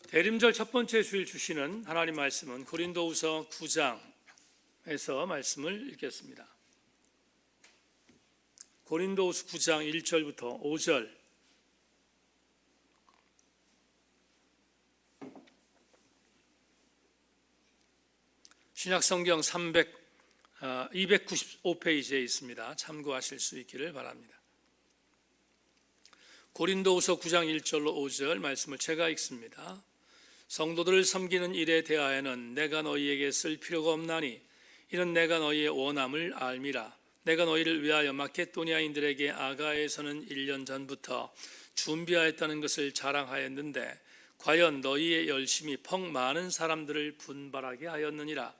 대림절 첫 번째 주일 주시는 하나님 말씀은 고린도후서 9장에서 말씀을 읽겠습니다. 고린도후서 9장 1절부터 5절. 신약성경 295페이지에 있습니다. 참고하실 수 있기를 바랍니다. 고린도후서 9장 1절로 5절 말씀을 제가 읽습니다. 성도들을 섬기는 일에 대하여는 내가 너희에게 쓸 필요가 없나니 이는 내가 너희의 원함을 알미라. 내가 너희를 위하여 마케도니아인들에게 아가에서는 1년 전부터 준비하였다는 것을 자랑하였는데 과연 너희의 열심이 퍽 많은 사람들을 분발하게 하였느니라.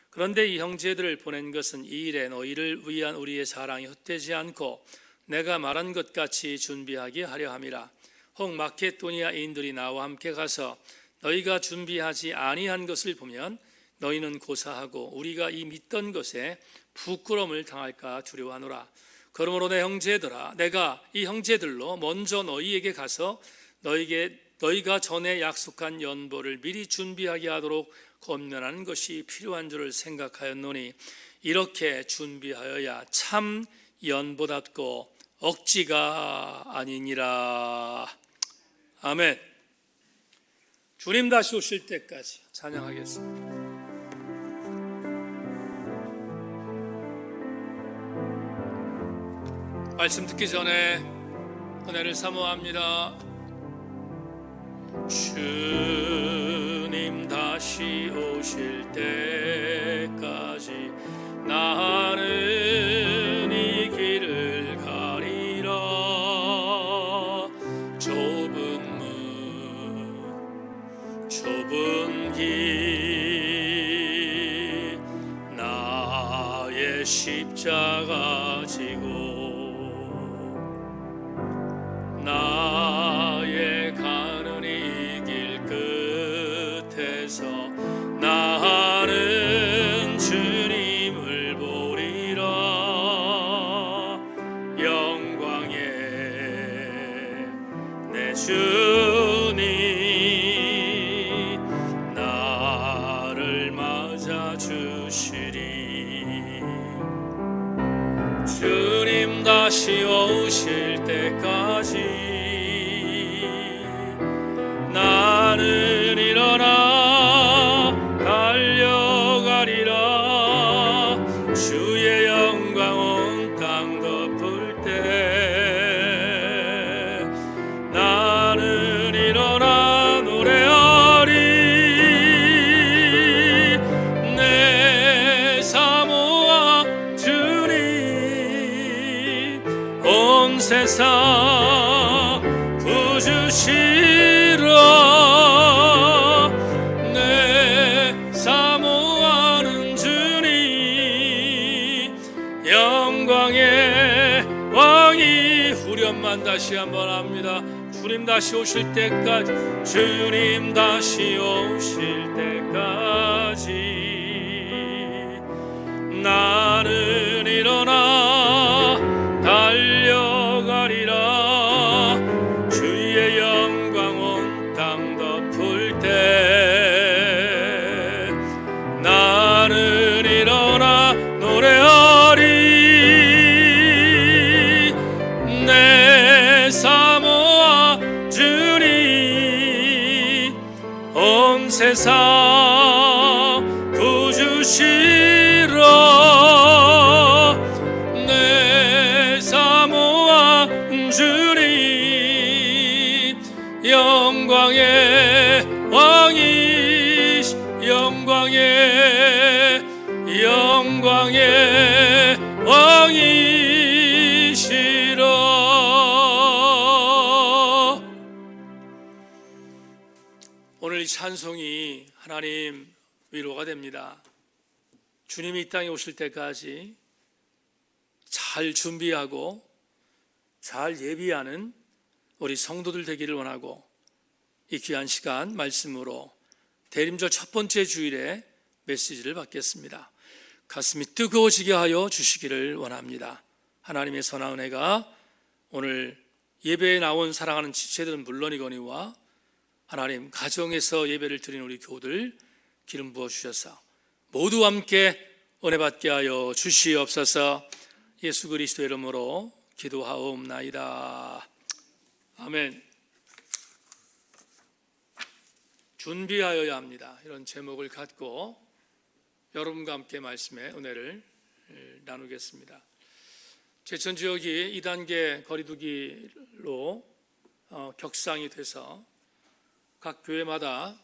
그런데 이 형제들을 보낸 것은 이 일에 너희를 위한 우리의 사랑이 헛되지 않고 내가 말한 것 같이 준비하게 하려 함이라. 혹 마케도니아인들이 나와 함께 가서 너희가 준비하지 아니한 것을 보면 너희는 고사하고 우리가 이 믿던 것에 부끄러움을 당할까 두려워하노라. 그러므로 내 형제들아, 내가 이 형제들로 먼저 너희에게 가서 너희가 전에 약속한 연보를 미리 준비하게 하도록 권면하는 것이 필요한 줄을 생각하였노니 이렇게 준비하여야 참 연보답고 억지가 아니니라. 아멘. 주님 다시 오실 때까지 찬양하겠습니다. 말씀 듣기 전에 은혜를 사모합니다. 주님 다시 오실 때까지 나는 이 길을 가리라. 좁은 길 나의 십자가 지고 나의 가는 이 길 끝에서 나는 주님을 보리라. 영광의 내 주님 나를 맞아주시리. 주님 다시 오실 때까지 나는 일어나 달려가리라. 주의 영광 온 땅 덮을 때 나는 일어나 노래하리. 내 사모와 주님 온 세상 구주시라. 내 사모하는 주님 영광의 왕이. 후렴만 다시 한번 합니다. 주님 다시 오실 때까지, 주님 다시 오실 때까지 나는 일어나 달려가리라. 주의 영광 온 땅 덮을 때 나는 일어나 노래하리. 내 사모와 주님 온 세상 구주시라. 내 사모와 주님 영광의 왕이 영광의 왕이시라. 오늘 이 찬송이 하나님 위로가 됩니다. 주님이 이 땅에 오실 때까지 잘 준비하고 잘 예비하는 우리 성도들 되기를 원하고, 이 귀한 시간 말씀으로 대림절 첫 번째 주일에 메시지를 받겠습니다. 가슴이 뜨거워지게 하여 주시기를 원합니다. 하나님의 선한 은혜가 오늘 예배에 나온 사랑하는 지체들은 물론이거니와 하나님, 가정에서 예배를 드리는 우리 교우들 기름 부어 주셔서 모두 함께 은혜 받게 하여 주시옵소서. 예수 그리스도의 이름으로 기도하옵나이다. 아멘. 준비하여야 합니다. 이런 제목을 갖고 여러분과 함께 말씀의 은혜를 나누겠습니다. 제천 지역이 2단계 거리두기로 격상이 돼서 각 교회마다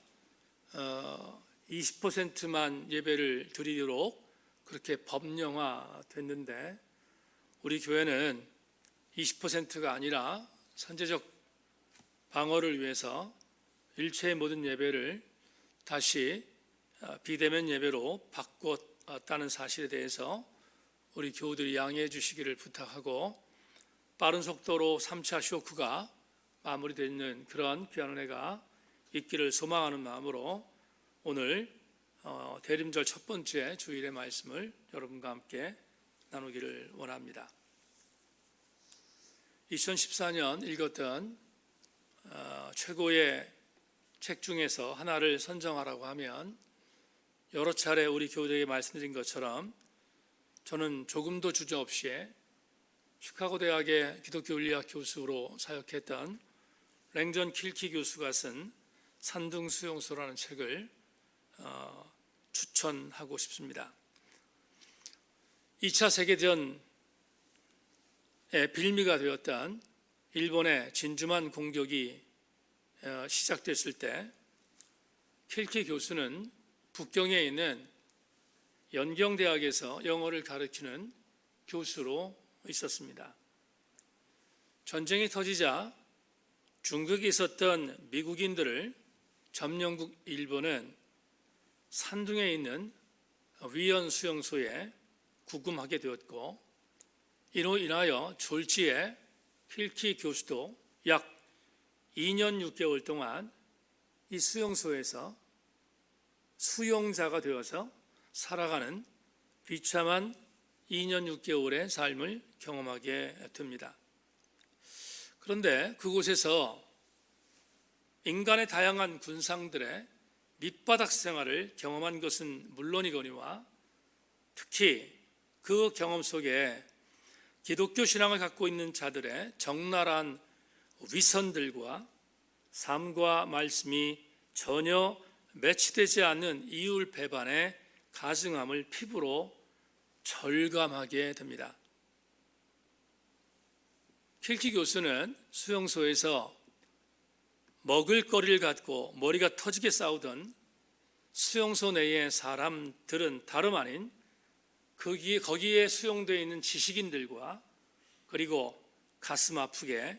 20%만 예배를 드리도록 그렇게 법령화 됐는데, 우리 교회는 20%가 아니라 선제적 방어를 위해서 일체의 모든 예배를 다시 비대면 예배로 바꿨다는 사실에 대해서 우리 교우들이 양해해 주시기를 부탁하고, 빠른 속도로 3차 쇼크가 마무리되는 그런 귀한 은혜가 있기를 소망하는 마음으로 오늘 대림절 첫 번째 주일의 말씀을 여러분과 함께 나누기를 원합니다. 2014년 읽었던 최고의 책 중에서 하나를 선정하라고 하면 여러 차례 우리 교우들에게 말씀드린 것처럼 저는 조금도 주저없이 시카고 대학의 기독교 윤리학 교수로 사역했던 랭전 킬키 교수가 쓴 산등 수용소라는 책을 추천하고 싶습니다. 2차 세계대전의 빌미가 되었던 일본의 진주만 공격이 시작됐을 때 킬키 교수는 북경에 있는 연경대학에서 영어를 가르치는 교수로 있었습니다. 전쟁이 터지자 중국에 있었던 미국인들을 점령국 일본은 산둥에 있는 위원 수용소에 구금하게 되었고, 이로 인하여 졸지에 킬키 교수도 약 2년 6개월 동안 이 수용소에서 수용자가 되어서 살아가는 비참한 2년 6개월의 삶을 경험하게 됩니다. 그런데 그곳에서 인간의 다양한 군상들의 밑바닥 생활을 경험한 것은 물론이거니와 특히 그 경험 속에 기독교 신앙을 갖고 있는 자들의 적나라한 위선들과 삶과 말씀이 전혀 매치되지 않는 이율 배반의 가증함을 피부로 절감하게 됩니다. 킬키 교수는 수용소에서 먹을거리를 갖고 머리가 터지게 싸우던 수용소 내의 사람들은 다름 아닌 거기에 수용되어 있는 지식인들과 그리고 가슴 아프게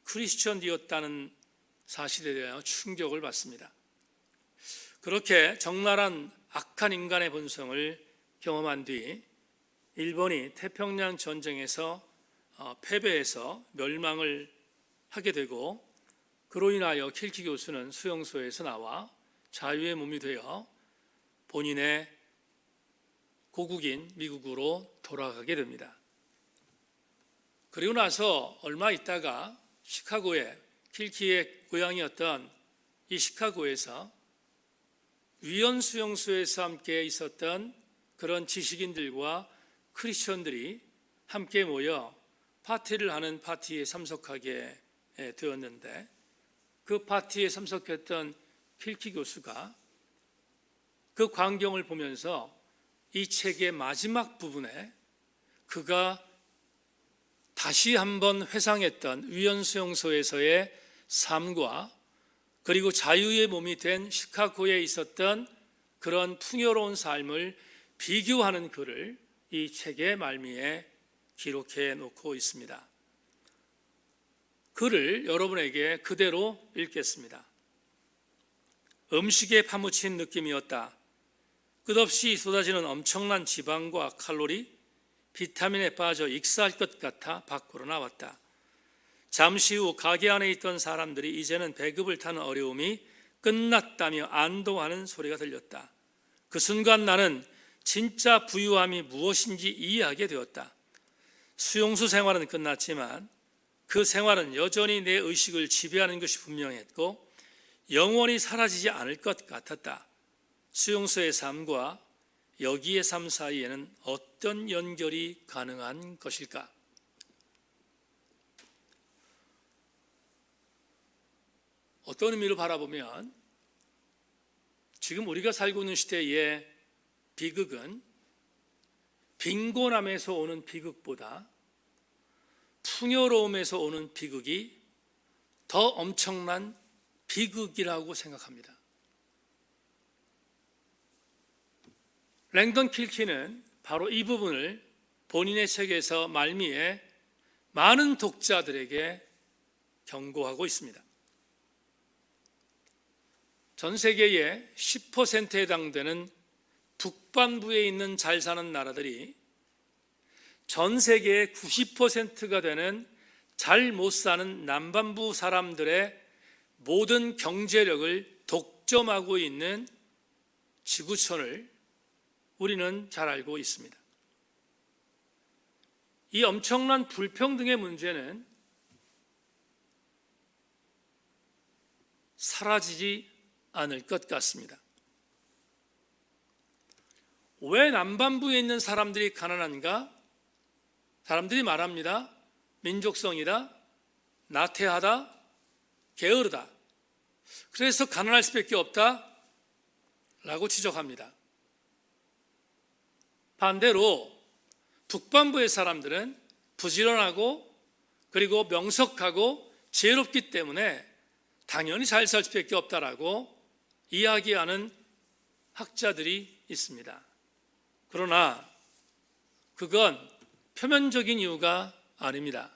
크리스천이었다는 사실에 대하여 충격을 받습니다. 그렇게 적나라한 악한 인간의 본성을 경험한 뒤 일본이 태평양 전쟁에서 패배해서 멸망을 하게 되고, 그로 인하여 킬키 교수는 수용소에서 나와 자유의 몸이 되어 본인의 고국인 미국으로 돌아가게 됩니다. 그리고 나서 얼마 있다가 시카고에, 킬키의 고향이었던 이 시카고에서 위원 수용소에서 함께 있었던 그런 지식인들과 크리스천들이 함께 모여 파티를 하는 파티에 참석하게 되었는데, 그 파티에 참석했던 킬키 교수가 그 광경을 보면서 이 책의 마지막 부분에 그가 다시 한번 회상했던 위원 수용소에서의 삶과 그리고 자유의 몸이 된 시카고에 있었던 그런 풍요로운 삶을 비교하는 글을 이 책의 말미에 기록해 놓고 있습니다. 글을 여러분에게 그대로 읽겠습니다. 음식에 파묻힌 느낌이었다. 끝없이 쏟아지는 엄청난 지방과 칼로리, 비타민에 빠져 익사할 것 같아 밖으로 나왔다. 잠시 후 가게 안에 있던 사람들이 이제는 배급을 타는 어려움이 끝났다며 안도하는 소리가 들렸다. 그 순간 나는 진짜 부유함이 무엇인지 이해하게 되었다. 수용소 생활은 끝났지만 그 생활은 여전히 내 의식을 지배하는 것이 분명했고, 영원히 사라지지 않을 것 같았다. 수용소의 삶과 여기의 삶 사이에는 어떤 연결이 가능한 것일까? 어떤 의미로 바라보면 지금 우리가 살고 있는 시대의 비극은 빈곤함에서 오는 비극보다 풍요로움에서 오는 비극이 더 엄청난 비극이라고 생각합니다. 랭던 킬키는 바로 이 부분을 본인의 책에서 말미에 많은 독자들에게 경고하고 있습니다. 전 세계의 10%에 해당되는 북반부에 있는 잘 사는 나라들이 전 세계의 90%가 되는 잘 못 사는 남반부 사람들의 모든 경제력을 독점하고 있는 지구촌을 우리는 잘 알고 있습니다. 이 엄청난 불평등의 문제는 사라지지 않을 것 같습니다. 왜 남반부에 있는 사람들이 가난한가? 사람들이 말합니다. 민족성이다, 나태하다, 게으르다. 그래서 가난할 수밖에 없다 라고 지적합니다. 반대로 북반부의 사람들은 부지런하고 그리고 명석하고 지혜롭기 때문에 당연히 잘 살 수밖에 없다라고 이야기하는 학자들이 있습니다. 그러나 그건 표면적인 이유가 아닙니다.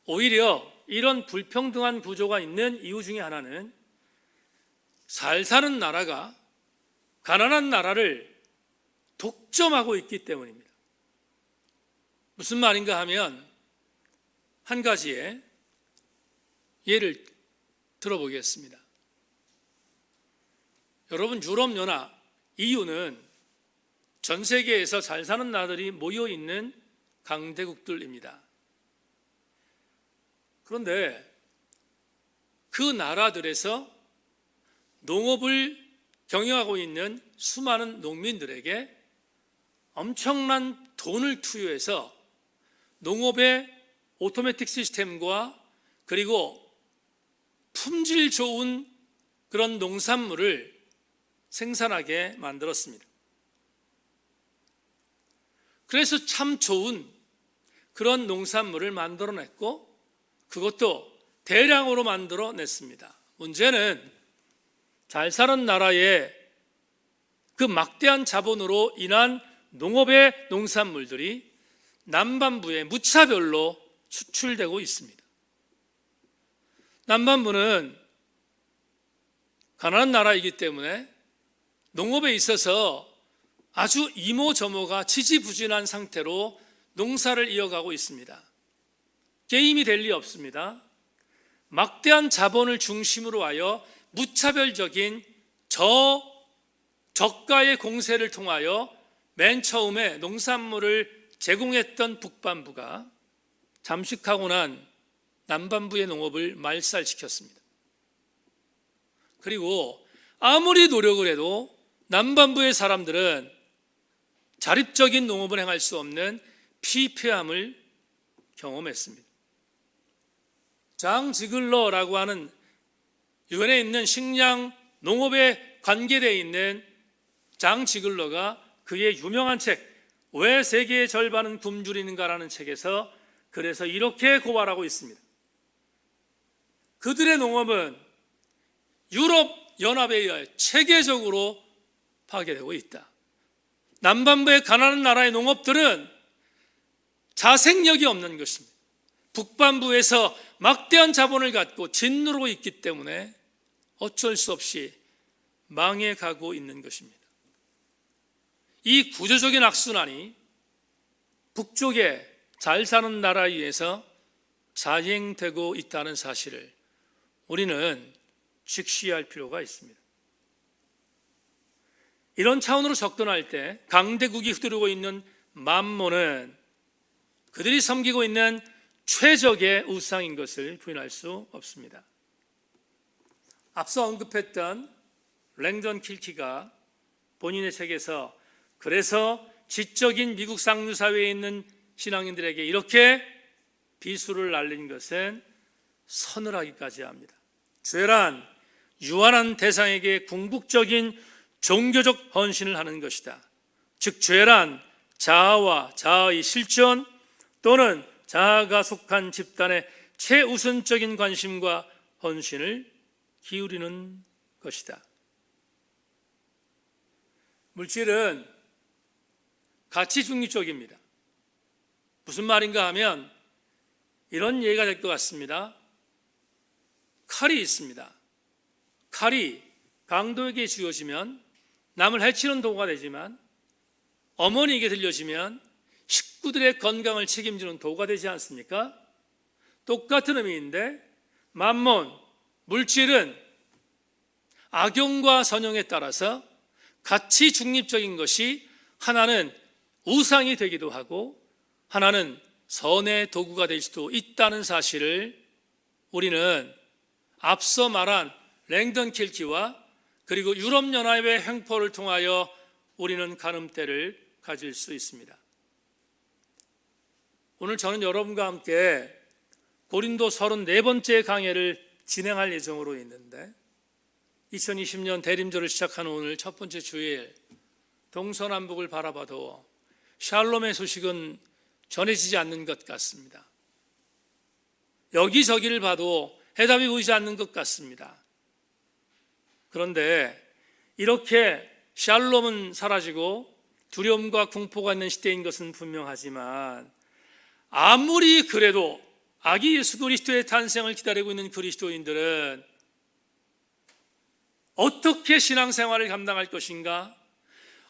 오히려 이런 불평등한 구조가 있는 이유 중에 하나는 잘 사는 나라가 가난한 나라를 독점하고 있기 때문입니다. 무슨 말인가 하면 한 가지의 예를 들어보겠습니다. 여러분, 유럽연합 EU는 전 세계에서 잘 사는 나라들이 모여 있는 강대국들입니다. 그런데 그 나라들에서 농업을 경영하고 있는 수많은 농민들에게 엄청난 돈을 투여해서 농업의 오토매틱 시스템과 그리고 품질 좋은 그런 농산물을 생산하게 만들었습니다. 그래서 참 좋은 그런 농산물을 만들어냈고 그것도 대량으로 만들어냈습니다. 문제는 잘 사는 나라의 그 막대한 자본으로 인한 농업의 농산물들이 남반부에 무차별로 수출되고 있습니다. 남반부는 가난한 나라이기 때문에 농업에 있어서 아주 이모저모가 지지부진한 상태로 농사를 이어가고 있습니다. 게임이 될 리 없습니다. 막대한 자본을 중심으로 하여 무차별적인 저가의 공세를 통하여 맨 처음에 농산물을 제공했던 북반부가 잠식하고 난 남반부의 농업을 말살시켰습니다. 그리고 아무리 노력을 해도 남반부의 사람들은 자립적인 농업을 행할 수 없는 피폐함을 경험했습니다. 장 지글러라고 하는 유엔에 있는 식량 농업에 관계되어 있는 장 지글러가 그의 유명한 책 왜 세계의 절반은 굶주리는가라는 책에서 그래서 이렇게 고발하고 있습니다. 그들의 농업은 유럽 연합에 의해 체계적으로 파괴되고 있다. 남반부의 가난한 나라의 농업들은 자생력이 없는 것입니다. 북반부에서 막대한 자본을 갖고 짓누르고 있기 때문에 어쩔 수 없이 망해가고 있는 것입니다. 이 구조적인 악순환이 북쪽의 잘 사는 나라에 의해서 자행되고 있다는 사실을 우리는 직시할 필요가 있습니다. 이런 차원으로 접근할 때 강대국이 휘두르고 있는 만몬은 그들이 섬기고 있는 최적의 우상인 것을 부인할 수 없습니다. 앞서 언급했던 랭던 킬키가 본인의 책에서 그래서 지적인 미국 상류사회에 있는 신앙인들에게 이렇게 비수를 날린 것은 서늘하기까지 합니다. 죄란 유한한 대상에게 궁극적인 종교적 헌신을 하는 것이다. 즉 죄란 자아와 자아의 실존 또는 자아가 속한 집단의 최우선적인 관심과 헌신을 기울이는 것이다. 물질은 가치 중립적입니다. 무슨 말인가 하면 이런 예가 될 것 같습니다. 칼이 있습니다. 칼이 강도에게 쥐어지면 남을 해치는 도구가 되지만 어머니에게 들려지면 식구들의 건강을 책임지는 도구가 되지 않습니까? 똑같은 의미인데 만몬, 물질은 악용과 선용에 따라서 가치 중립적인 것이 하나는 우상이 되기도 하고 하나는 선의 도구가 될 수도 있다는 사실을 우리는 앞서 말한 랭던 킬키와 그리고 유럽연합의 횡포를 통하여 우리는 가늠대를 가질 수 있습니다. 오늘 저는 여러분과 함께 고린도 34번째 강해를 진행할 예정으로 있는데 2020년 대림절을 시작하는 오늘 첫 번째 주일 동서남북을 바라봐도 샬롬의 소식은 전해지지 않는 것 같습니다. 여기저기를 봐도 해답이 보이지 않는 것 같습니다. 그런데 이렇게 샬롬은 사라지고 두려움과 공포가 있는 시대인 것은 분명하지만 아무리 그래도 아기 예수 그리스도의 탄생을 기다리고 있는 그리스도인들은 어떻게 신앙생활을 감당할 것인가?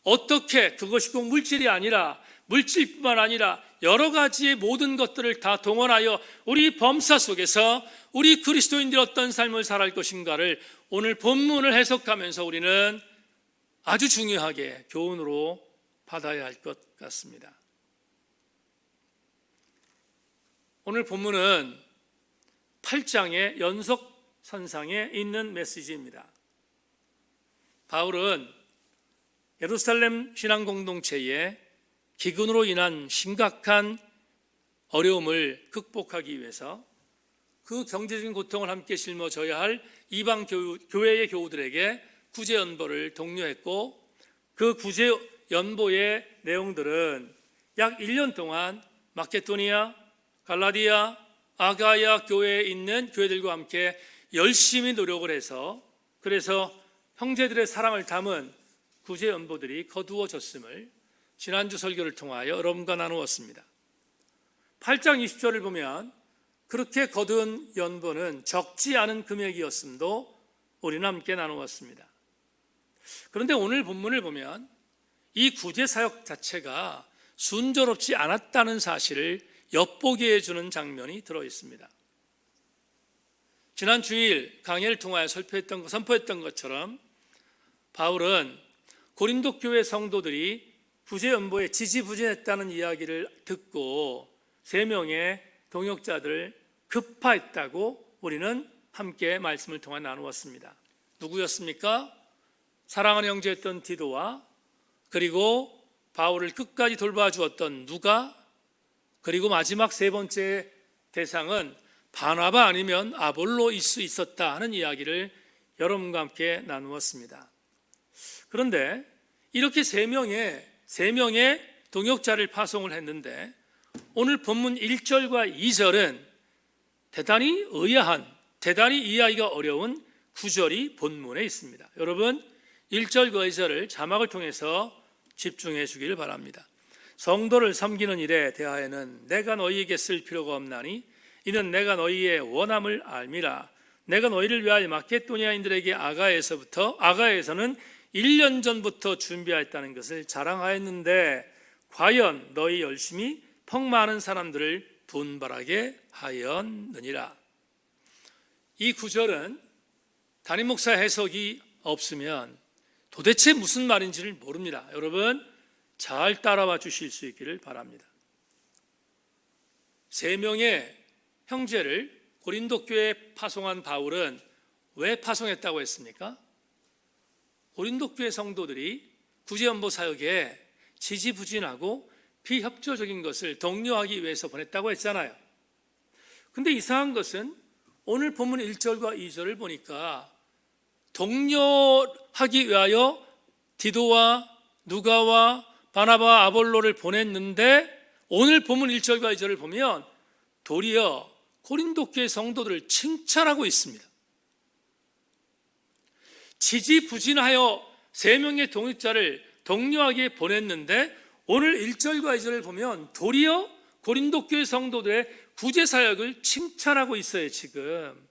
어떻게 그것이 꼭 물질이 아니라 물질뿐만 아니라 여러 가지의 모든 것들을 다 동원하여 우리 범사 속에서 우리 그리스도인들이 어떤 삶을 살아갈 것인가를 오늘 본문을 해석하면서 우리는 아주 중요하게 교훈으로 받아야 할 것 같습니다. 오늘 본문은 8장의 연속선상에 있는 메시지입니다. 바울은 예루살렘 신앙공동체에 기근으로 인한 심각한 어려움을 극복하기 위해서 그 경제적인 고통을 함께 짊어져야 할 이방 교회의 교우들에게 구제연보를 독려했고 그 구제연보의 내용들은 약 1년 동안 마케도니아, 갈라디아, 아가야 교회에 있는 교회들과 함께 열심히 노력을 해서 그래서 형제들의 사랑을 담은 구제연보들이 거두어졌음을 지난주 설교를 통하여 여러분과 나누었습니다. 8장 20절을 보면 그렇게 거둔 연보는 적지 않은 금액이었음도 우리는 함께 나누었습니다. 그런데 오늘 본문을 보면 이 구제사역 자체가 순조롭지 않았다는 사실을 엿보게 해주는 장면이 들어있습니다. 지난 주일 강해를 통하여 선포했던 것처럼 바울은 고린도 교회 성도들이 구제연보에 지지부진했다는 이야기를 듣고 3명의 동역자들을 급파했다고 우리는 함께 말씀을 통해 나누었습니다. 누구였습니까? 사랑하는 형제였던 디도와 그리고 바울을 끝까지 돌봐주었던 누가 그리고 마지막 3번째 대상은 바나바 아니면 아볼로일 수 있었다 하는 이야기를 여러분과 함께 나누었습니다. 그런데 이렇게 3명의 동역자를 파송을 했는데 오늘 본문 1절과 2절은 대단히 의아한, 대단히 이해하기가 어려운 구절이 본문에 있습니다. 여러분 1절과 2절을 자막을 통해서 집중해 주기를 바랍니다. 성도를 섬기는 일에 대하여는 내가 너희에게 쓸 필요가 없나니 이는 내가 너희의 원함을 알미라. 내가 너희를 위하여 마케도니아인들에게 아가에서는 1년 전부터 준비하였다는 것을 자랑하였는데 과연 너희 열심히 펑많은 사람들을 분발하게 하였느니라. 이 구절은 담임 목사 해석이 없으면 도대체 무슨 말인지를 모릅니다. 여러분 잘 따라와 주실 수 있기를 바랍니다. 3명의 형제를 고린도 교회에 파송한 바울은 왜 파송했다고 했습니까? 고린도 교회 성도들이 구제연보 사역에 지지부진하고 비협조적인 것을 독려하기 위해서 보냈다고 했잖아요. 근데 이상한 것은 오늘 본문 1절과 2절을 보니까 독려하기 위하여 디도와 누가와 바나바와 아볼로를 보냈는데 오늘 본문 1절과 2절을 보면 도리어 고린도 교회 성도들을 칭찬하고 있습니다. 지지부진하여 3명의 동역자를 독려하게 보냈는데 오늘 1절과 2절을 보면 도리어 고린도 교회 성도들의 구제 사역을 칭찬하고 있어요. 지금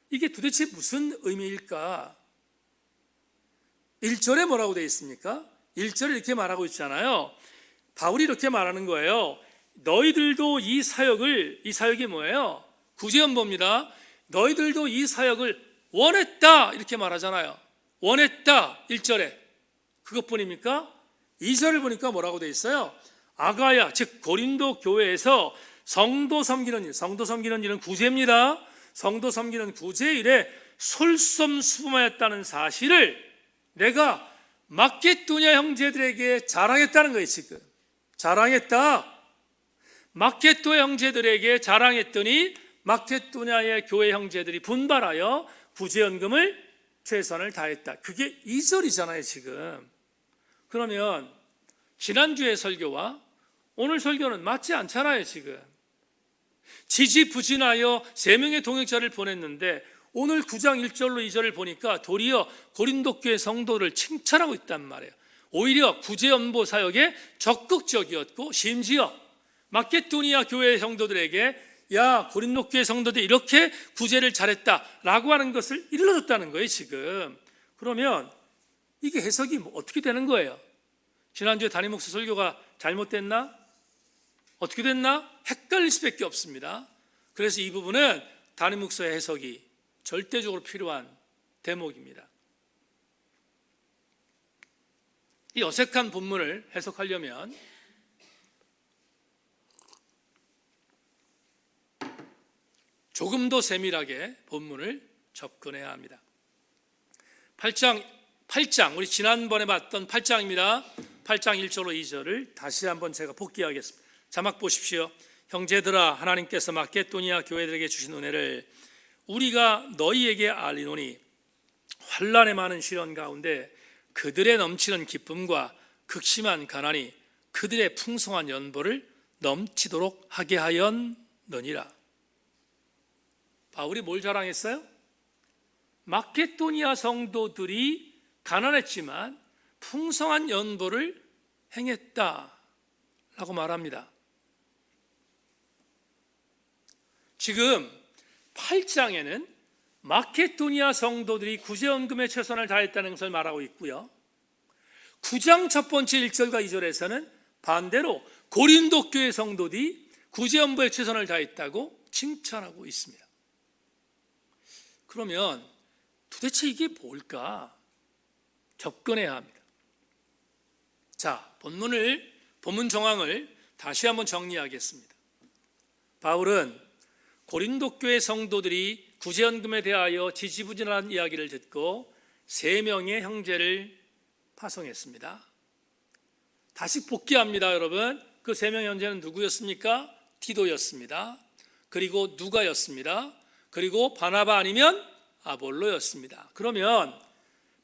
이게 도대체 무슨 의미일까? 1절에 뭐라고 되어 있습니까? 1절에 이렇게 말하고 있잖아요. 바울이 이렇게 말하는 거예요. 너희들도 이 사역이 뭐예요? 구제연보입니다. 너희들도 이 사역을 원했다 이렇게 말하잖아요. 원했다 1절에 그것뿐입니까? 2절을 보니까 뭐라고 되어 있어요? 아가야 즉 고린도 교회에서 성도 섬기는 일은 구제입니다. 성도 섬기는 구제 일에 솔선수범하였다는 사실을 내가 마케도냐 형제들에게 자랑했다는 거예요. 지금 자랑했다. 마케도냐 형제들에게 자랑했더니 마케도냐의 교회 형제들이 분발하여 구제연금을 최선을 다했다. 그게 2절이잖아요. 지금 그러면 지난주의 설교와 오늘 설교는 맞지 않잖아요. 지금 지지부진하여 3명의 동역자를 보냈는데 오늘 9장 1절로 2절을 보니까 도리어 고린도 교회 성도를 칭찬하고 있단 말이에요. 오히려 구제연보 사역에 적극적이었고 심지어 마케도니아 교회 성도들에게 야 고린도 교회 성도들이 이렇게 구제를 잘했다라고 하는 것을 일러줬다는 거예요. 지금 그러면 이게 해석이 어떻게 되는 거예요? 지난주에 담임 목사 설교가 잘못됐나? 어떻게 됐나? 헷갈릴 수밖에 없습니다. 그래서 이 부분은 담임 목사의 해석이 절대적으로 필요한 대목입니다. 이 어색한 본문을 해석하려면 조금 더 세밀하게 본문을 접근해야 합니다. 8장 우리 지난번에 봤던 8장입니다. 8장 1절로 2절을 다시 한번 제가 복기하겠습니다. 자막 보십시오. 형제들아 하나님께서 마케도니아 교회들에게 주신 은혜를 우리가 너희에게 알리노니 환난의 많은 시련 가운데 그들의 넘치는 기쁨과 극심한 가난이 그들의 풍성한 연보를 넘치도록 하게 하였느니라. 바울이 뭘 자랑했어요? 마케도니아 성도들이 가난했지만 풍성한 연보를 행했다라고 말합니다. 지금 8장에는 마케도니아 성도들이 구제연금에 최선을 다했다는 것을 말하고 있고요. 9장 첫 번째 1절과 2절에서는 반대로 고린도 교회 성도들이 구제연보에 최선을 다했다고 칭찬하고 있습니다. 그러면 도대체 이게 뭘까? 접근해야 합니다. 자, 본문 정황을 다시 한번 정리하겠습니다. 바울은 고린도 교회 성도들이 구제연금에 대하여 지지부진한 이야기를 듣고 3명의 형제를 파송했습니다. 다시 복귀합니다, 여러분. 그 3명의 형제는 누구였습니까? 디도였습니다. 그리고 누가였습니다. 그리고 바나바 아니면 아볼로였습니다. 그러면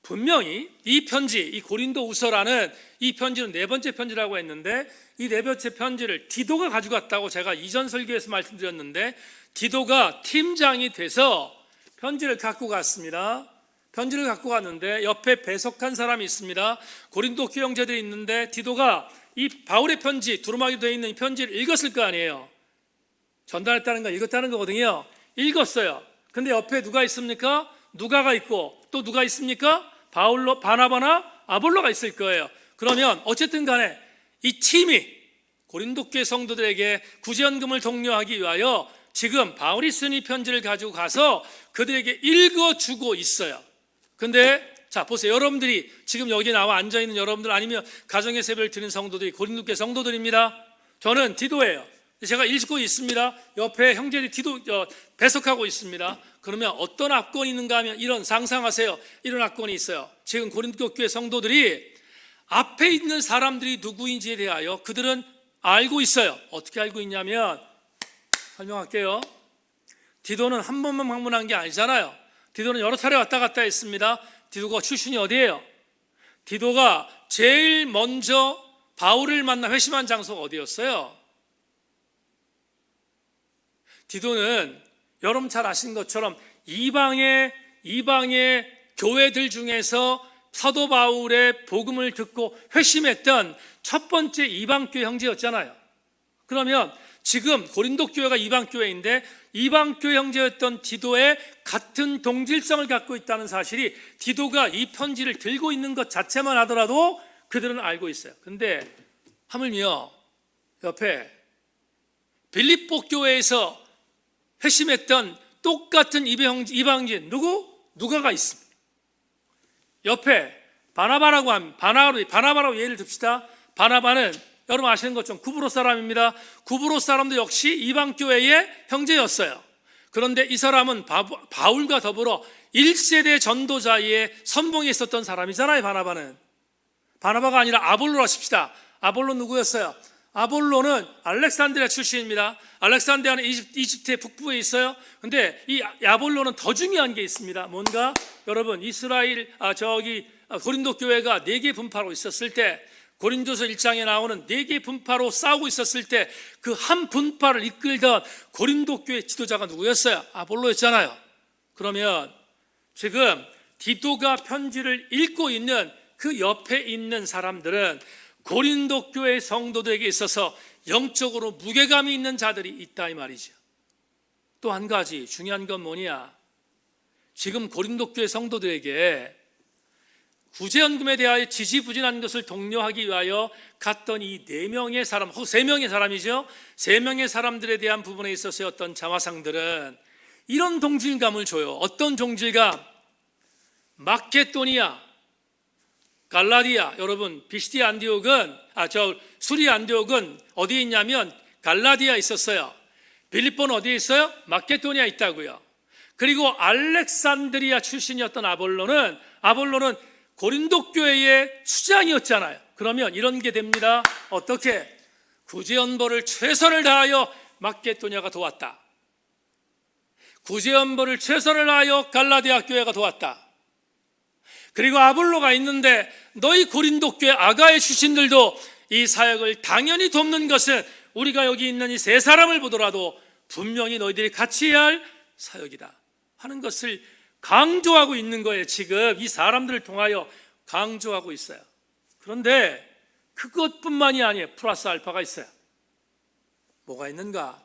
분명히 이 편지, 이 고린도후서라는 이 편지는 4번째 편지라고 했는데 이 4번째 편지를 디도가 가져갔다고 제가 이전 설교에서 말씀드렸는데 디도가 팀장이 돼서 편지를 갖고 갔습니다. 편지를 갖고 갔는데 옆에 배석한 사람이 있습니다. 고린도 교회 형제들이 있는데 디도가 이 바울의 편지, 두루마기로 되어 있는 이 편지를 읽었을 거 아니에요. 전달했다는 건 읽었다는 거거든요. 읽었어요. 근데 옆에 누가 있습니까? 누가가 있고 또 누가 있습니까? 바울로, 바나바나 아볼로가 있을 거예요. 그러면 어쨌든 간에 이 팀이 고린도 교회 성도들에게 구제연금을 독려하기 위하여 지금 바울이 쓴 이 편지를 가지고 가서 그들에게 읽어주고 있어요. 근데 자 보세요. 여러분들이 지금 여기 나와 앉아있는 여러분들 아니면 가정의 세배를 드리는 성도들이 고린도 교회 성도들입니다. 저는 디도예요. 제가 읽고 있습니다. 옆에 형제들이 디도 배석하고 있습니다. 그러면 어떤 압권이 있는가 하면 이런, 상상하세요. 이런 압권이 있어요. 지금 고린도 교회 성도들이 앞에 있는 사람들이 누구인지에 대하여 그들은 알고 있어요. 어떻게 알고 있냐면, 설명할게요. 디도는 한 번만 방문한 게 아니잖아요. 디도는 여러 차례 왔다 갔다 했습니다. 디도가 출신이 어디예요? 디도가 제일 먼저 바울을 만나 회심한 장소가 어디였어요? 디도는 여러분 잘 아시는 것처럼 이방의 교회들 중에서 사도 바울의 복음을 듣고 회심했던 첫 번째 이방교회 형제였잖아요. 그러면 지금 고린도 교회가 이방교회인데 이방교회 형제였던 디도의 같은 동질성을 갖고 있다는 사실이 디도가 이 편지를 들고 있는 것 자체만 하더라도 그들은 알고 있어요. 근데 하물며 옆에 빌립보 교회에서 회심했던 똑같은 이방인 누가가 있습니다. 옆에 바나바라고 합니다. 바나바라고 예를 듭시다. 바나바는 여러분 아시는 것처럼 구브로 사람입니다. 구브로 사람도 역시 이방교회의 형제였어요. 그런데 이 사람은 바울과 더불어 1세대 전도자의 선봉에 있었던 사람이잖아요. 바나바가 아니라 아볼로라 칩시다. 아볼로 누구였어요? 아볼로는 알렉산드리아 출신입니다. 알렉산드리아는 이집트의 북부에 있어요. 근데 이 아볼로는 더 중요한 게 있습니다. 뭔가 여러분 고린도 교회가 4개 분파로 있었을 때, 고린도서 1장에 나오는 4개 분파로 싸우고 있었을 때 그 한 분파를 이끌던 고린도 교회 지도자가 누구였어요? 아볼로였잖아요. 그러면 지금 디도가 편지를 읽고 있는 그 옆에 있는 사람들은 고린도 교회 성도들에게 있어서 영적으로 무게감이 있는 자들이 있다 이 말이죠. 또 한 가지 중요한 건 뭐냐? 지금 고린도 교회 성도들에게 구제연금에 대하여 지지부진한 것을 독려하기 위하여 갔던 이 4명의 사람, 혹은 3명의 사람이죠. 3명의 사람들에 대한 부분에 있어서의 어떤 자화상들은 이런 동질감을 줘요. 어떤 동질감? 마케도니아, 갈라디아, 여러분 비시디 안디옥은 수리 안디옥은 어디에 있냐면 갈라디아에 있었어요. 빌립보는 어디에 있어요? 마케도니아에 있다고요. 그리고 알렉산드리아 출신이었던 아볼로는 고린도 교회의 수장이었잖아요. 그러면 이런 게 됩니다. 어떻게? 구제연보를 최선을 다하여 마케도니아가 도왔다. 구제연보를 최선을 다하여 갈라디아 교회가 도왔다. 그리고 아볼로가 있는데 너희 고린도 교회 아가의 출신들도 이 사역을 당연히 돕는 것은 우리가 여기 있는 이 3사람을 보더라도 분명히 너희들이 같이 해야 할 사역이다 하는 것을 강조하고 있는 거예요. 지금 이 사람들을 통하여 강조하고 있어요. 그런데 그것뿐만이 아니에요. 플러스 알파가 있어요. 뭐가 있는가?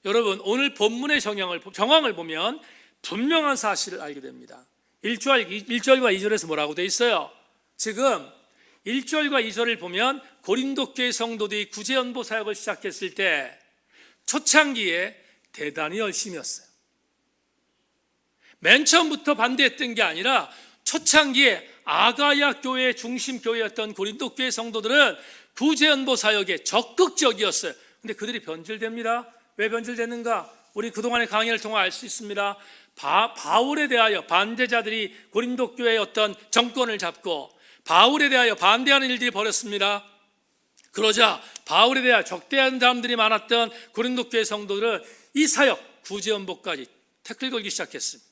여러분 오늘 본문의 정황을 보면 분명한 사실을 알게 됩니다. 1절과 2절에서 뭐라고 돼 있어요? 지금 1절과 2절을 보면 고린도 교회 성도들이 구제연보 사역을 시작했을 때 초창기에 대단히 열심히 했어요. 맨 처음부터 반대했던 게 아니라 초창기에 아가야 교회의 중심 교회였던 고린도 교회 성도들은 구제연보 사역에 적극적이었어요. 근데 그들이 변질됩니다. 왜 변질됐는가? 우리 그동안의 강의를 통해 알 수 있습니다. 바울에 대하여 반대자들이 고린도 교회의 어떤 정권을 잡고 바울에 대하여 반대하는 일들이 벌어졌습니다. 그러자 바울에 대하여 적대하는 사람들이 많았던 고린도 교회 성도들은 이 사역 구제연보까지 태클 걸기 시작했습니다.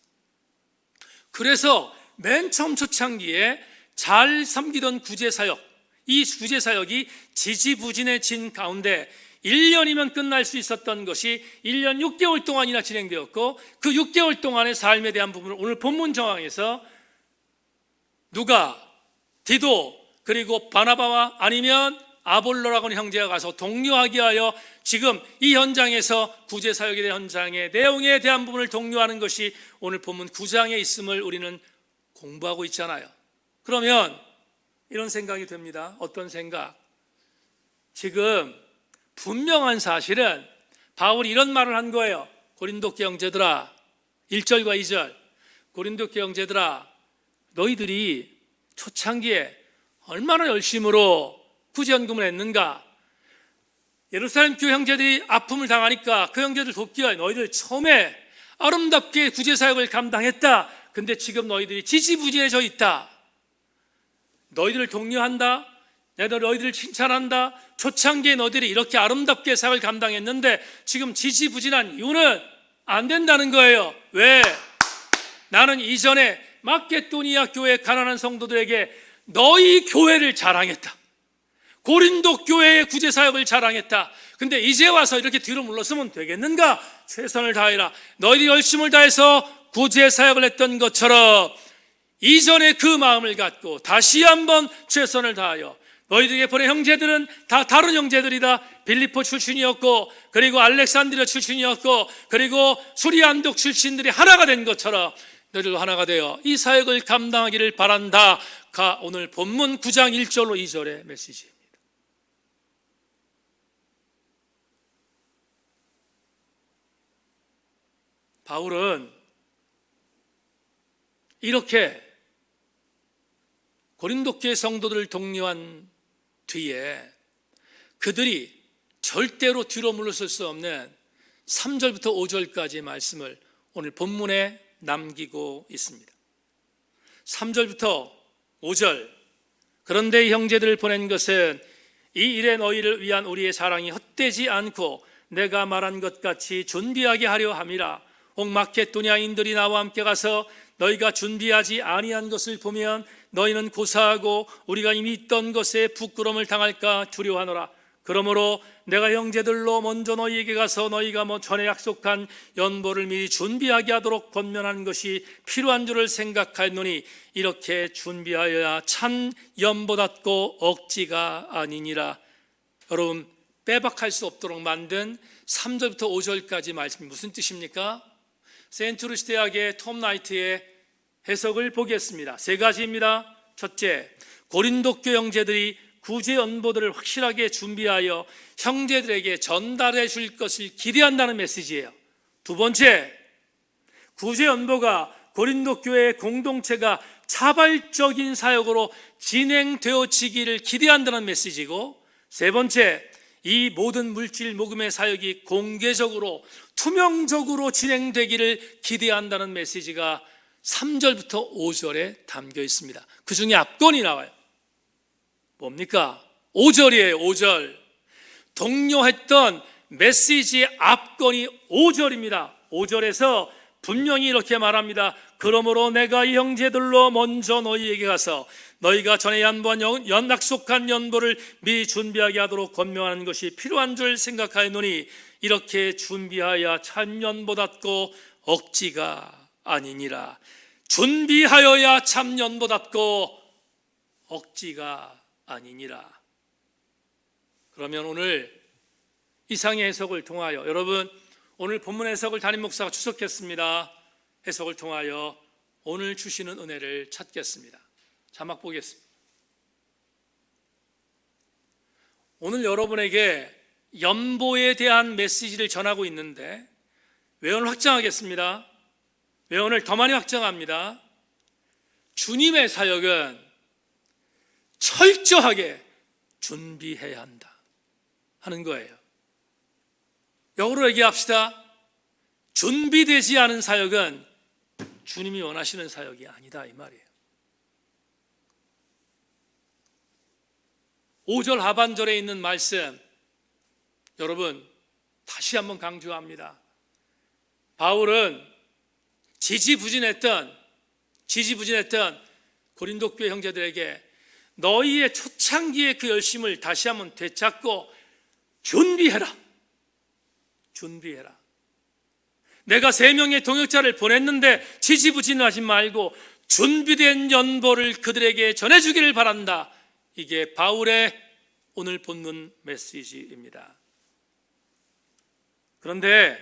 그래서 맨 처음 초창기에 잘 섬기던 구제사역, 이 구제사역이 지지부진해진 가운데 1년이면 끝날 수 있었던 것이 1년 6개월 동안이나 진행되었고 그 6개월 동안의 삶에 대한 부분을 오늘 본문 정황에서 누가, 디도, 그리고 바나바와 아니면 아볼로라고는 형제가 가서 독려하기 위하여 지금 이 현장에서 구제사역에 대한 현장의 내용에 대한 부분을 독려하는 것이 오늘 본문 9장에 있음을 우리는 공부하고 있잖아요. 그러면 이런 생각이 듭니다. 어떤 생각? 지금 분명한 사실은 바울이 이런 말을 한 거예요. 고린도 교회 형제들아, 1절과 2절, 고린도 교회 형제들아, 너희들이 초창기에 얼마나 열심으로 구제연금을 했는가? 예루살렘 교회 형제들이 아픔을 당하니까 그 형제들 돕기 위해 너희들 처음에 아름답게 구제사역을 감당했다. 근데 지금 너희들이 지지부진해져 있다. 너희들을 독려한다. 내가 너희들을 칭찬한다. 초창기에 너희들이 이렇게 아름답게 사역을 감당했는데 지금 지지부진한 이유는 안 된다는 거예요. 왜? 나는 이전에 마케도니아 교회 가난한 성도들에게 너희 교회를 자랑했다. 고린도 교회의 구제사역을 자랑했다. 근데 이제 와서 이렇게 뒤로 물러서면 되겠는가? 최선을 다해라. 너희들이 열심을 다해서 구제사역을 했던 것처럼 이전에 그 마음을 갖고 다시 한번 최선을 다하여, 너희들에게 보낸 형제들은 다 다른 형제들이다. 빌립보 출신이었고, 그리고 알렉산드리아 출신이었고, 그리고 수리아 안독 출신들이 하나가 된 것처럼 너희들도 하나가 되어 이 사역을 감당하기를 바란다가 오늘 본문 9장 1절로 2절의 메시지입니다. 바울은 이렇게 고린도 교회 성도들을 독려한 뒤에 그들이 절대로 뒤로 물러설 수 없는 3절부터 5절까지의 말씀을 오늘 본문에 남기고 있습니다. 3절부터 5절. 그런데 형제들을 보낸 것은 이 일에 너희를 위한 우리의 사랑이 헛되지 않고 내가 말한 것 같이 준비하게 하려 함이라. 옥 마케도니아인들이 나와 함께 가서 너희가 준비하지 아니한 것을 보면 너희는 고사하고 우리가 이미 있던 것에 부끄러움을 당할까 두려워하노라. 그러므로 내가 형제들로 먼저 너희에게 가서 너희가 전에 약속한 연보를 미리 준비하게 하도록 권면한 것이 필요한 줄을 생각하였노니 이렇게 준비하여야 참 연보답고 억지가 아니니라. 여러분, 빼박할 수 없도록 만든 3절부터 5절까지 말씀이 무슨 뜻입니까? 세인트루시 대학의 톰 나이트의 해석을 보겠습니다. 세 가지입니다. 첫째, 고린도 교회 형제들이 구제 연보들을 확실하게 준비하여 형제들에게 전달해 줄 것을 기대한다는 메시지예요. 두 번째, 구제 연보가 고린도 교회의 공동체가 자발적인 사역으로 진행되어지기를 기대한다는 메시지고, 세 번째, 이 모든 물질 모금의 사역이 공개적으로 투명적으로 진행되기를 기대한다는 메시지가 3절부터 5절에 담겨 있습니다. 그 중에 앞권이 나와요. 뭡니까? 5절이에요. 5절. 독려했던 메시지의 앞권이 5절입니다. 5절에서 분명히 이렇게 말합니다. 그러므로 내가 이 형제들로 먼저 너희에게 가서 너희가 전에 양보한 약속한 연보를 미리 준비하게 하도록 권면하는 것이 필요한 줄 생각하였노니 이렇게 준비하여 참 연보답고 억지가 아니니라. 준비하여야 참 연보답고 억지가 아니니라. 그러면 오늘 이상의 해석을 통하여, 여러분 오늘 본문 해석을 담임 목사가 추석했습니다. 해석을 통하여 오늘 주시는 은혜를 찾겠습니다. 자막 보겠습니다. 오늘 여러분에게 연보에 대한 메시지를 전하고 있는데 외언을 확장하겠습니다. 외언을 더 많이 확장합니다. 주님의 사역은 철저하게 준비해야 한다 하는 거예요. 영어로 얘기합시다. 준비되지 않은 사역은 주님이 원하시는 사역이 아니다 이 말이에요. 5절 하반절에 있는 말씀, 여러분 다시 한번 강조합니다. 바울은 지지부진했던 고린도 교회 형제들에게 너희의 초창기의 그 열심을 다시 한번 되찾고 준비해라. 내가 3명의 동역자를 보냈는데 지지부진하지 말고 준비된 연보를 그들에게 전해주기를 바란다. 이게 바울의 오늘 본문 메시지입니다. 그런데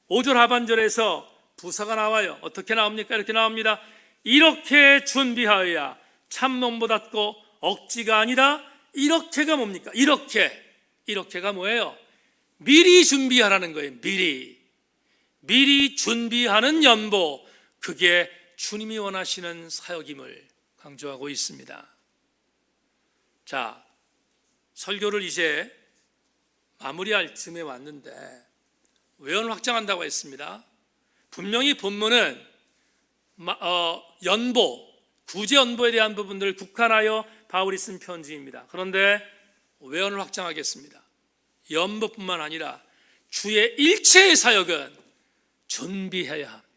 5절 하반절에서 부사가 나와요. 어떻게 나옵니까? 이렇게 나옵니다. 이렇게 준비하여야 참론보답고 억지가 아니라, 이렇게가 뭡니까? 이렇게가 뭐예요? 미리 준비하라는 거예요. 미리 준비하는 연보, 그게 주님이 원하시는 사역임을 강조하고 있습니다. 자, 설교를 이제 마무리할 즈음에 왔는데 외언을 확장한다고 했습니다. 분명히 본문은 구제 연보에 대한 부분들을 국한하여 바울이 쓴 편지입니다. 그런데 외언을 확장하겠습니다. 연보뿐만 아니라 주의 일체의 사역은 준비해야 합니다.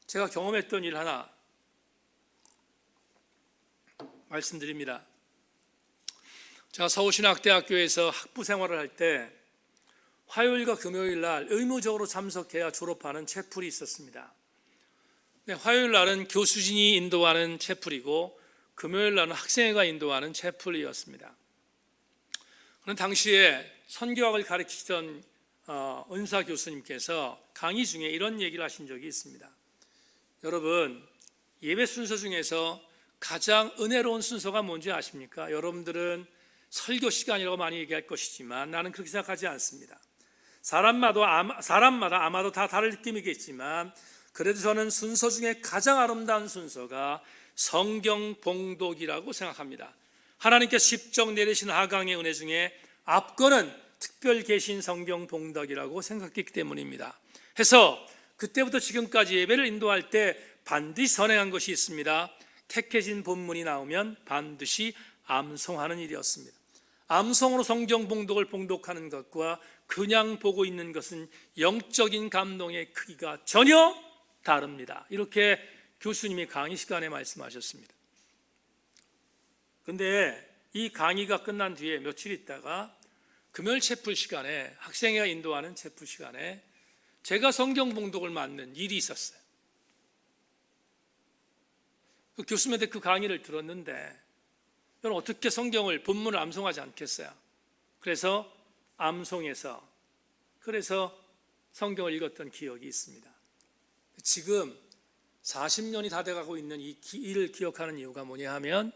제가 경험했던 일 하나 말씀드립니다. 제가 서울신학대학교에서 학부 생활을 할 때 화요일과 금요일 날 의무적으로 참석해야 졸업하는 채플이 있었습니다. 화요일 날은 교수진이 인도하는 채플이고 금요일 날은 학생회가 인도하는 채플이었습니다. 그런 당시에 선교학을 가르치던 은사 교수님께서 강의 중에 이런 얘기를 하신 적이 있습니다. 여러분, 예배 순서 중에서 가장 은혜로운 순서가 뭔지 아십니까? 여러분들은 설교 시간이라고 많이 얘기할 것이지만 나는 그렇게 생각하지 않습니다. 사람마다 아마도 다 다른 느낌이겠지만 그래도 저는 순서 중에 가장 아름다운 순서가 성경 봉독이라고 생각합니다. 하나님께서 직접 내리신 하강의 은혜 중에 앞거는 특별 계신 성경 봉독이라고 생각했기 때문입니다. 해서 그때부터 지금까지 예배를 인도할 때 반드시 선행한 것이 있습니다. 택해진 본문이 나오면 반드시 암송하는 일이었습니다. 암송으로 성경 봉독을 봉독하는 것과 그냥 보고 있는 것은 영적인 감동의 크기가 전혀 다릅니다. 이렇게 교수님이 강의 시간에 말씀하셨습니다. 근데 이 강의가 끝난 뒤에 며칠 있다가 금요일 채플 시간에 학생회가 인도하는 채플 시간에 제가 성경 봉독을 맡는 일이 있었어요. 그 교수님한테 그 강의를 들었는데 여러분 어떻게 성경을 본문을 암송하지 않겠어요? 그래서 암송해서 성경을 읽었던 기억이 있습니다. 지금 40년이 다 돼가고 있는 이 일을 기억하는 이유가 뭐냐 하면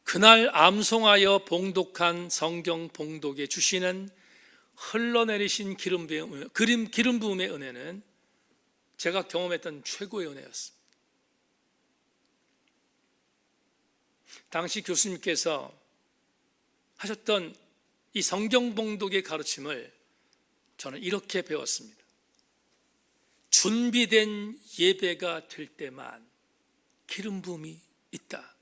그날 암송하여 봉독한 성경 봉독에 주시는 흘러내리신 기름 부음의 은혜는 제가 경험했던 최고의 은혜였습니다. 당시 교수님께서 하셨던 이 성경 봉독의 가르침을 저는 이렇게 배웠습니다. 준비된 예배가 될 때만 기름 부음이 있다.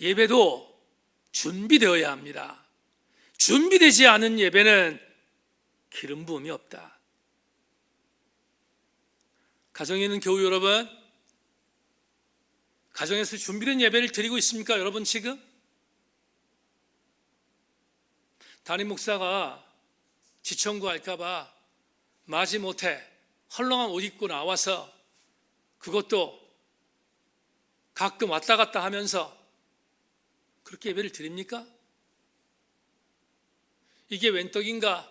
예배도 준비되어야 합니다. 준비되지 않은 예배는 기름 부음이 없다. 가정에 있는 교우 여러분, 가정에서 준비된 예배를 드리고 있습니까? 여러분 지금? 담임 목사가 지청구할까 봐 마지못해 헐렁한 옷 입고 나와서 그것도 가끔 왔다 갔다 하면서 그렇게 예배를 드립니까? 이게 웬 떡인가?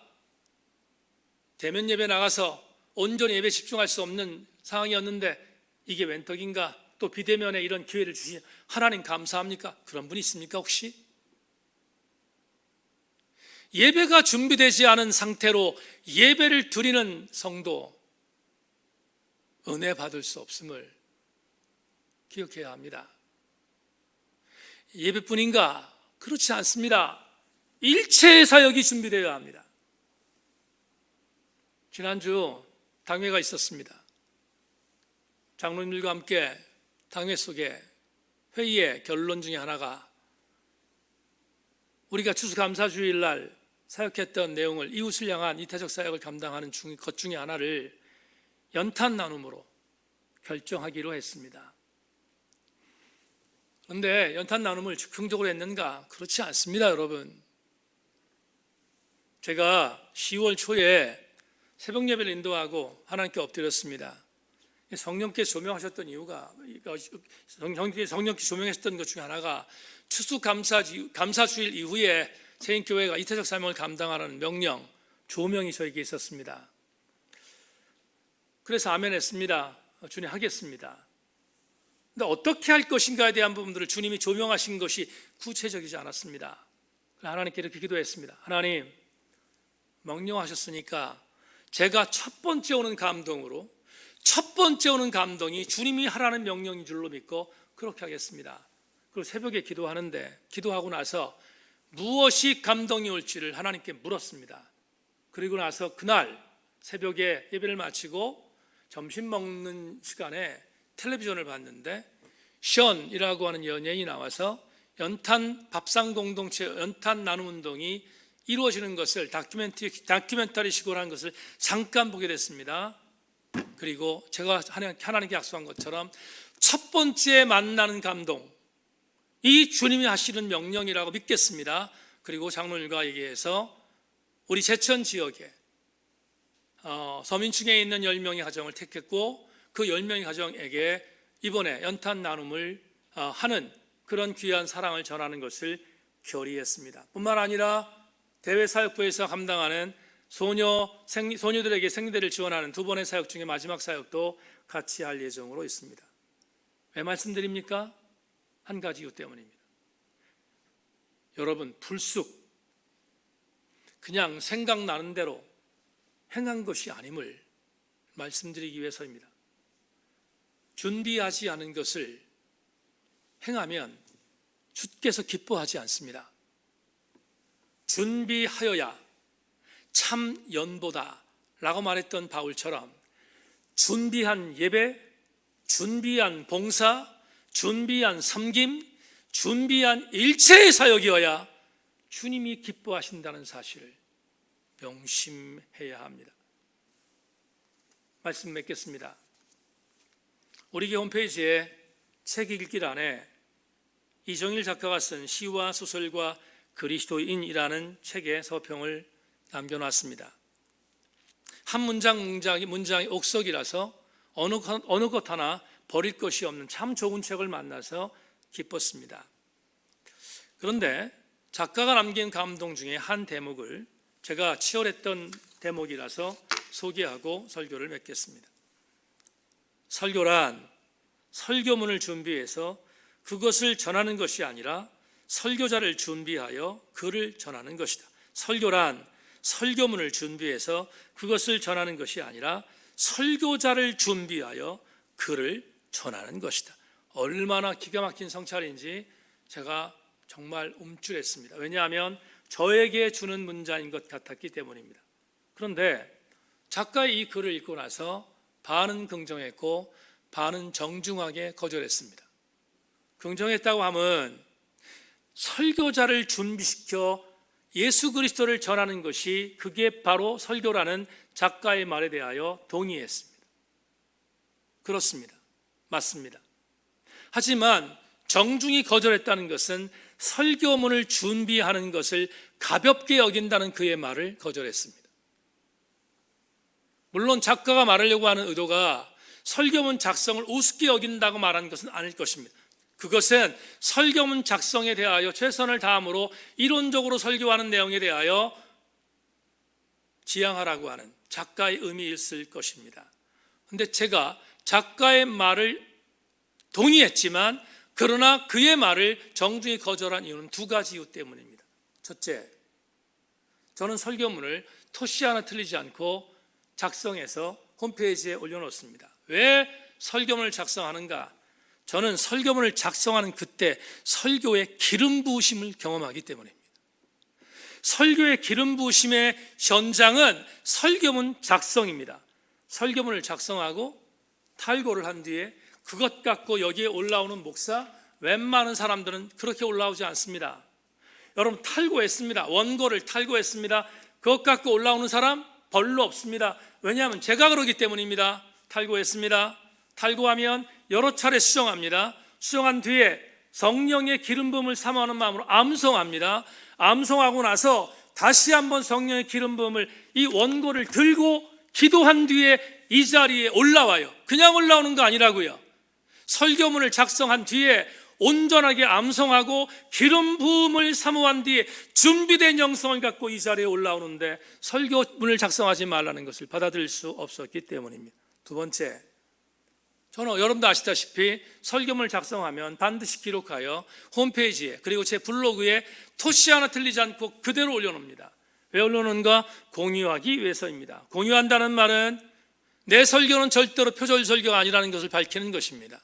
대면 예배 나가서 온전히 예배 집중할 수 없는 상황이었는데 이게 웬 떡인가? 또 비대면에 이런 기회를 주신 하나님 감사합니까? 그런 분이 있습니까 혹시? 예배가 준비되지 않은 상태로 예배를 드리는 성도 은혜 받을 수 없음을 기억해야 합니다. 예배뿐인가? 그렇지 않습니다. 일체의 사역이 준비되어야 합니다. 지난주 당회가 있었습니다. 장로님들과 함께 당회 속에 회의의 결론 중에 하나가 우리가 추수감사주일 날 사역했던 내용을 이웃을 향한 이타적 사역을 감당하는 것 중에 하나를 연탄 나눔으로 결정하기로 했습니다. 그런데 연탄 나눔을 즉흥적으로 했는가? 그렇지 않습니다, 여러분. 제가 10월 초에 새벽 예배를 인도하고 하나님께 엎드렸습니다. 성령께서 조명하셨던 이유가 성령께서 조명하셨던 것 중에 하나가 추수감사주일 이후에 세인교회가 이타적 사명을 감당하라는 명령, 조명이 저에게 있었습니다. 그래서 아멘 했습니다. 주님 하겠습니다. 근데 어떻게 할 것인가에 대한 부분들을 주님이 조명하신 것이 구체적이지 않았습니다. 하나님께 이렇게 기도했습니다. 하나님, 명령하셨으니까 제가 첫 번째 오는 감동이 주님이 하라는 명령인 줄로 믿고 그렇게 하겠습니다. 그리고 새벽에 기도하고 나서 무엇이 감동이 올지를 하나님께 물었습니다. 그리고 나서 그날 새벽에 예배를 마치고 점심 먹는 시간에 텔레비전을 봤는데 션이라고 하는 연예인이 나와서 연탄 밥상 공동체 연탄 나눔 운동이 이루어지는 것을 다큐멘터리식으로 한 것을 잠깐 보게 됐습니다. 그리고 제가 하나님께 약속한 것처럼 첫 번째 만나는 감동, 이 주님이 하시는 명령이라고 믿겠습니다. 그리고 장로님과 얘기해서 우리 제천 지역에 서민층에 있는 10명의 가정을 택했고 그 10명의 가정에게 이번에 연탄 나눔을 하는 그런 귀한 사랑을 전하는 것을 결의했습니다. 뿐만 아니라 대외사역부에서 감당하는 소녀들에게 생리대를 지원하는 두 번의 사역 중에 마지막 사역도 같이 할 예정으로 있습니다. 왜 말씀드립니까? 한 가지 이유 때문입니다. 여러분, 불쑥 그냥 생각나는 대로 행한 것이 아님을 말씀드리기 위해서입니다. 준비하지 않은 것을 행하면 주께서 기뻐하지 않습니다. 준비하여야 참 연보다 라고 말했던 바울처럼 준비한 예배, 준비한 봉사, 준비한 섬김, 준비한 일체의 사역이어야 주님이 기뻐하신다는 사실을 명심해야 합니다. 말씀 맺겠습니다. 우리 교회 홈페이지에 책 읽기란에 이정일 작가가 쓴 시와 소설과 그리스도인이라는 책의 서평을 남겨놨습니다. 한 문장이 옥석이라서 어느 것 하나 버릴 것이 없는 참 좋은 책을 만나서 기뻤습니다. 그런데 작가가 남긴 감동 중에 한 대목을 제가 치열했던 대목이라서 소개하고 설교를 맺겠습니다. 설교란 설교문을 준비해서 그것을 전하는 것이 아니라 설교자를 준비하여 그를 전하는 것이다. 설교란 설교문을 준비해서 그것을 전하는 것이 아니라 설교자를 준비하여 그를 전하는 것이다. 얼마나 기가 막힌 성찰인지 제가 정말 움찔했습니다. 왜냐하면 저에게 주는 문자인 것 같았기 때문입니다. 그런데 작가의 이 글을 읽고 나서 반은 긍정했고 반은 정중하게 거절했습니다. 긍정했다고 하면 설교자를 준비시켜 예수 그리스도를 전하는 것이 그게 바로 설교라는 작가의 말에 대하여 동의했습니다. 그렇습니다. 맞습니다. 하지만 정중히 거절했다는 것은 설교문을 준비하는 것을 가볍게 여긴다는 그의 말을 거절했습니다. 물론 작가가 말하려고 하는 의도가 설교문 작성을 우습게 여긴다고 말하는 것은 아닐 것입니다. 그것은 설교문 작성에 대하여 최선을 다함으로 이론적으로 설교하는 내용에 대하여 지향하라고 하는 작가의 의미였을 것입니다. 그런데 제가 작가의 말을 동의했지만 그러나 그의 말을 정중히 거절한 이유는 두 가지 이유 때문입니다. 첫째, 저는 설교문을 토시 하나 틀리지 않고 작성해서 홈페이지에 올려놓습니다. 왜 설교문을 작성하는가? 저는 설교문을 작성하는 그때 설교의 기름 부으심을 경험하기 때문입니다. 설교의 기름 부으심의 현장은 설교문 작성입니다. 설교문을 작성하고 탈고를 한 뒤에 그것 갖고 여기에 올라오는 목사, 웬만한 사람들은 그렇게 올라오지 않습니다. 여러분, 탈고했습니다. 원고를 탈고했습니다. 그것 갖고 올라오는 사람 별로 없습니다. 왜냐하면 제가 그러기 때문입니다. 탈고했습니다. 탈고하면 여러 차례 수정합니다. 수정한 뒤에 성령의 기름 부음을 사모하는 마음으로 암송합니다. 암송하고 나서 다시 한번 성령의 기름 부음을 이 원고를 들고 기도한 뒤에 이 자리에 올라와요. 그냥 올라오는 거 아니라고요. 설교문을 작성한 뒤에 온전하게 암송하고 기름 부음을 사모한 뒤에 준비된 영성을 갖고 이 자리에 올라오는데 설교문을 작성하지 말라는 것을 받아들일 수 없었기 때문입니다. 두 번째, 저는 여러분도 아시다시피 설교문을 작성하면 반드시 기록하여 홈페이지에 그리고 제 블로그에 토시 하나 틀리지 않고 그대로 올려놓습니다. 왜 올려놓는가? 공유하기 위해서입니다. 공유한다는 말은 내 설교는 절대로 표절 설교가 아니라는 것을 밝히는 것입니다.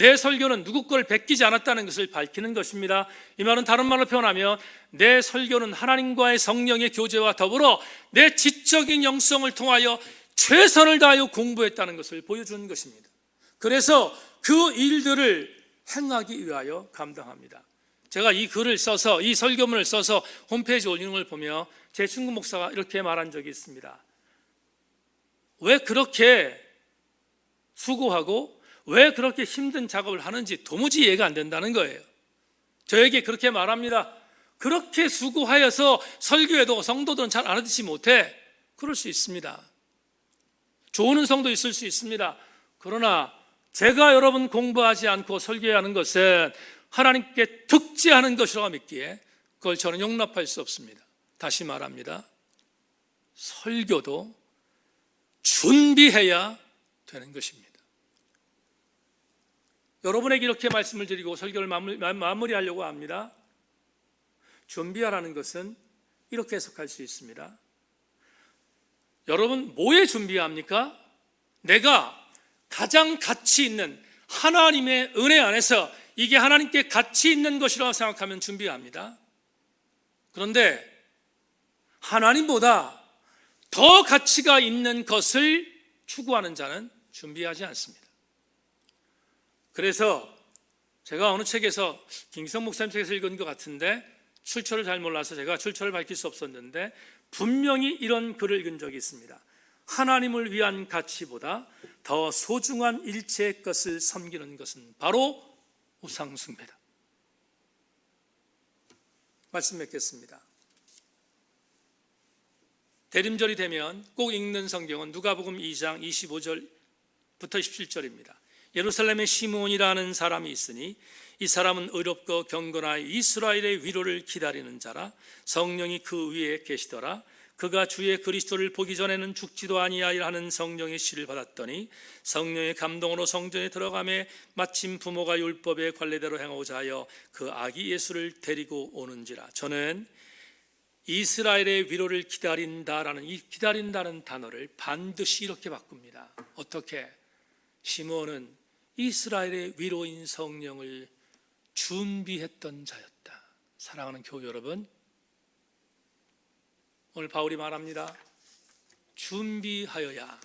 내 설교는 누구 걸 베끼지 않았다는 것을 밝히는 것입니다. 이 말은 다른 말로 표현하면 내 설교는 하나님과의 성령의 교제와 더불어 내 지적인 영성을 통하여 최선을 다하여 공부했다는 것을 보여주는 것입니다. 그래서 그 일들을 행하기 위하여 감당합니다. 제가 이 글을 써서, 이 설교문을 써서 홈페이지에 올리는 걸 보며 제 친구 목사가 이렇게 말한 적이 있습니다. 왜 그렇게 수고하고 왜 그렇게 힘든 작업을 하는지 도무지 이해가 안 된다는 거예요. 저에게 그렇게 말합니다. 그렇게 수고하여서 설교해도 성도들은 잘 알아듣지 못해. 그럴 수 있습니다. 좋은 성도 있을 수 있습니다. 그러나 제가 여러분 공부하지 않고 설교하는 것은 하나님께 득지하는 것이라고 믿기에 그걸 저는 용납할 수 없습니다. 다시 말합니다. 설교도 준비해야 되는 것입니다. 여러분에게 이렇게 말씀을 드리고 설교를 마무리하려고 합니다. 준비하라는 것은 이렇게 해석할 수 있습니다. 여러분 뭐에 준비합니까? 내가 가장 가치 있는 하나님의 은혜 안에서 이게 하나님께 가치 있는 것이라고 생각하면 준비합니다. 그런데 하나님보다 더 가치가 있는 것을 추구하는 자는 준비하지 않습니다. 그래서 제가 어느 책에서 김기성 목사님 책에서 읽은 것 같은데 출처를 잘 몰라서 제가 출처를 밝힐 수 없었는데 분명히 이런 글을 읽은 적이 있습니다. 하나님을 위한 가치보다 더 소중한 일체의 것을 섬기는 것은 바로 우상숭배다. 말씀 맺겠습니다. 대림절이 되면 꼭 읽는 성경은 누가복음 2장 25절부터 17절입니다. 예루살렘에 시므온이라는 사람이 있으니 이 사람은 의롭고 경건하여 이스라엘의 위로를 기다리는 자라. 성령이 그 위에 계시더라. 그가 주의 그리스도를 보기 전에는 죽지도 아니하리라 하는 성령의 시를 받았더니 성령의 감동으로 성전에 들어가매 마침 부모가 율법의 관례대로 행하고자 하여 그 아기 예수를 데리고 오는지라. 저는 이스라엘의 위로를 기다린다라는 이 기다린다는 단어를 반드시 이렇게 바꿉니다. 어떻게? 시므온은 이스라엘의 위로인 성령을 준비했던 자였다. 사랑하는 교우 여러분, 오늘 바울이 말합니다. 준비하여야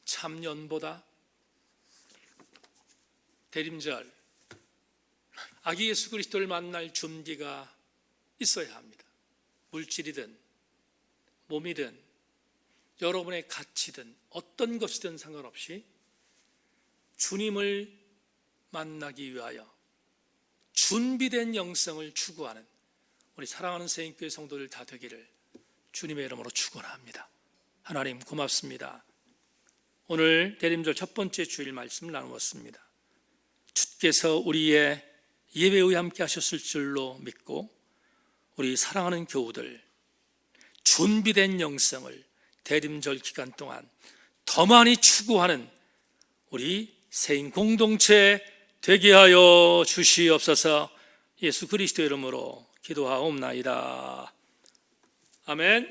참년보다 대림절 아기 예수 그리스도를 만날 준비가 있어야 합니다. 물질이든 몸이든 여러분의 가치든 어떤 것이든 상관없이 주님을 만나기 위하여 준비된 영성을 추구하는 우리 사랑하는 세인교회 성도들 다 되기를 주님의 이름으로 축원합니다. 하나님 고맙습니다. 오늘 대림절 첫 번째 주일 말씀을 나누었습니다. 주께서 우리의 예배에 함께 하셨을 줄로 믿고 우리 사랑하는 교우들 준비된 영성을 대림절 기간 동안 더 많이 추구하는 우리 세인 공동체 되게 하여 주시옵소서. 예수 그리스도의 이름으로 기도하옵나이다. 아멘.